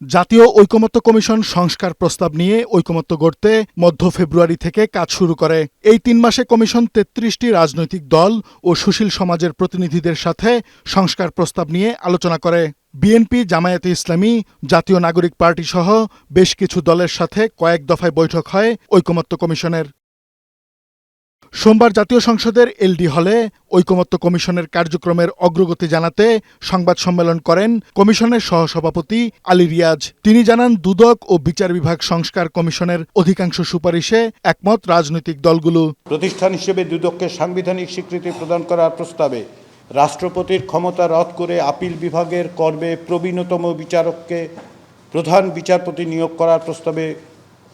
জাতীয় ঐকমত্য কমিশন সংস্কার প্রস্তাব নিয়ে ঐকমত্য গড়তে মধ্য ফেব্রুয়ারি থেকে কাজ শুরু করে। এই ৩ মাসে কমিশন ৩৩টি রাজনৈতিক দল ও সুশীল সমাজের প্রতিনিধিদের সাথে সংস্কার প্রস্তাব নিয়ে আলোচনা করে। বিএনপি, জামায়াতে ইসলামী, জাতীয় নাগরিক পার্টি সহ বেশ কিছু দলের সাথে কয়েক দফায় বৈঠক হয় ঐকমত্য কমিশনের। সোমবার জাতীয় সংসদের এলডি হলে ঐকমত্য কমিশনের কার্যক্রমের অগ্রগতি জানাতে সংবাদ সম্মেলন করেন কমিশনের সহসভাপতি আলী রিয়াজ। তিনি জানান, দুদক ও বিচার বিভাগ সংস্কার কমিশনের অধিকাংশ সুপারিশে একমত রাজনৈতিক দলগুলো। প্রতিষ্ঠান হিসেবে দুদককে সাংবিধানিক স্বীকৃতি প্রদান করার প্রস্তাবে রাষ্ট্রপতির ক্ষমতা রদ করে আপিল বিভাগের কর্মে প্রবীণতম বিচারককে প্রধান বিচারপতি নিয়োগ করার প্রস্তাবে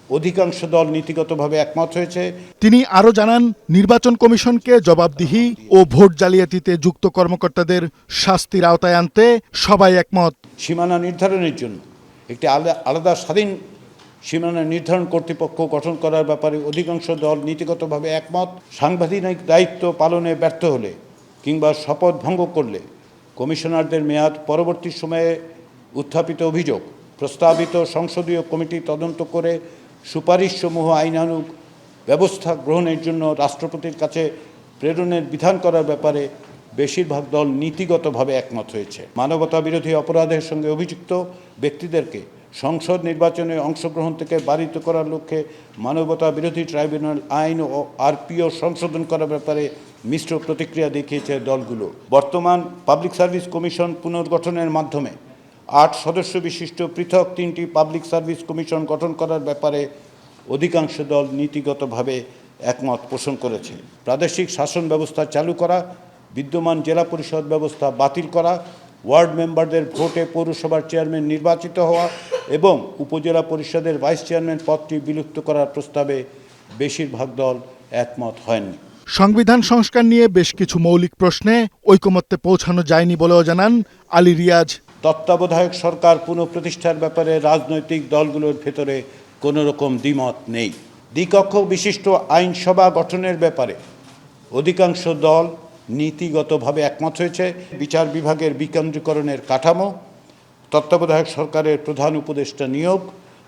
অধিকাংশ দল নীতিগতভাবে একমত হয়েছে। তিনি আরও জানান, নির্বাচন কমিশনকে জবাবদিহি ও ভোট জালিয়াতিতে যুক্ত কর্মকর্তাদের শাস্তির আওতায় আনতে সবাই একমত। সীমানা নির্ধারণের জন্য একটি আলাদা স্বাধীন সীমানা নির্ধারণ কর্তৃপক্ষ গঠন করার ব্যাপারে অধিকাংশ দল নীতিগতভাবে একমত। সাংবিধানিক দায়িত্ব পালনে ব্যর্থ হলে কিংবা শপথ ভঙ্গ করলে কমিশনারদের মেয়াদ পরবর্তী সময়ে উত্থাপিত অভিযোগ প্রস্তাবিত সংসদীয় কমিটি তদন্ত করে সুপারিশসমূহ আইনানুগ ব্যবস্থা গ্রহণের জন্য রাষ্ট্রপতির কাছে প্রেরণের বিধান করার ব্যাপারে বেশিরভাগ দল নীতিগতভাবে একমত হয়েছে। মানবতা বিরোধী অপরাধের সঙ্গে অভিযুক্ত ব্যক্তিদেরকে সংসদ নির্বাচনে অংশগ্রহণ থেকে বারিত করার লক্ষ্যে মানবতা বিরোধী ট্রাইব্যুনাল আইন ও আরপিও সংশোধন করার ব্যাপারে মিশ্র প্রতিক্রিয়া দেখিয়েছে দলগুলো। বর্তমান পাবলিক সার্ভিস কমিশন পুনর্গঠনের মাধ্যমে ৮ সদস্য বিশিষ্ট পৃথক ৩টি পাবলিক সার্ভিস কমিশন গঠন করার ব্যাপারে অধিকাংশ দল নীতিগতভাবে একমত পোষণ করেছে। প্রাদেশিক শাসন ব্যবস্থা চালু করা, বিদ্যমান জেলা পরিষদ ব্যবস্থা বাতিল করা, ওয়ার্ড মেম্বারদের ভোটে পৌরসভার চেয়ারম্যান নির্বাচিত হওয়া এবং উপজেলা পরিষদের ভাইস চেয়ারম্যান পদটি বিলুপ্ত করার প্রস্তাবে বেশিরভাগ দল একমত হয়নি। সংবিধান সংস্কার নিয়ে বেশ কিছু মৌলিক প্রশ্নে ঐকমত্যে পৌঁছানো যায়নি বলেও জানান আলী রিয়াজ। তত্ত্বাবধায়ক সরকার পুনঃপ্রতিষ্ঠার ব্যাপারে রাজনৈতিক দলগুলোর ভেতরে কোনো রকম দ্বিমত নেই। দ্বিকক্ষ বিশিষ্ট আইনসভা গঠনের ব্যাপারে অধিকাংশ দল নীতিগতভাবে একমত হয়েছে। বিচার বিভাগের বিকেন্দ্রীকরণের কাঠামো, তত্ত্বাবধায়ক সরকারের প্রধান উপদেষ্টা নিয়োগ,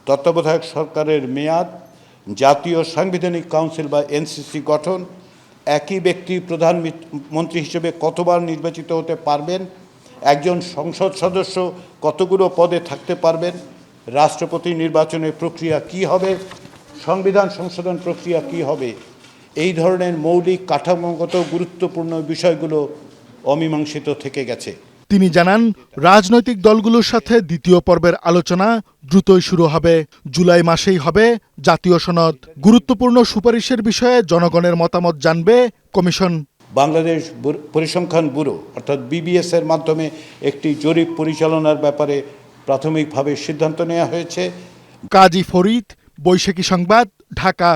তত্ত্বাবধায়ক সরকারের মেয়াদ, জাতীয় সাংবিধানিক কাউন্সিল বা এনসিসি গঠন, একই ব্যক্তি প্রধানমন্ত্রী হিসেবে কতবার নির্বাচিত হতে পারবেন, একজন সংসদ সদস্য কতগুলো পদে থাকতে পারবেন, রাষ্ট্রপতি নির্বাচনের প্রক্রিয়া কি হবে, সংবিধান সংশোধন প্রক্রিয়া কি হবে, এই ধরনের মৌলিক কাঠামোগত গুরুত্বপূর্ণ বিষয়গুলো অমীমাংসিত থেকে গেছে। তিনি জানান, রাজনৈতিক দলগুলোর সাথে দ্বিতীয় পর্বের আলোচনা দ্রুতই শুরু হবে। জুলাই মাসেই হবে জাতীয় সনদ। গুরুত্বপূর্ণ সুপারিশের বিষয়ে জনগণের মতামত জানবে কমিশন। বাংলাদেশ পরিসংখ্যান ব্যুরো অর্থাৎ বিবিএস এর মাধ্যমে একটি জরিপ পরিচালনার ব্যাপারে প্রাথমিকভাবে সিদ্ধান্ত নেওয়া হয়েছে। কাজী ফরিদ, বৈশাখী সংবাদ, ঢাকা।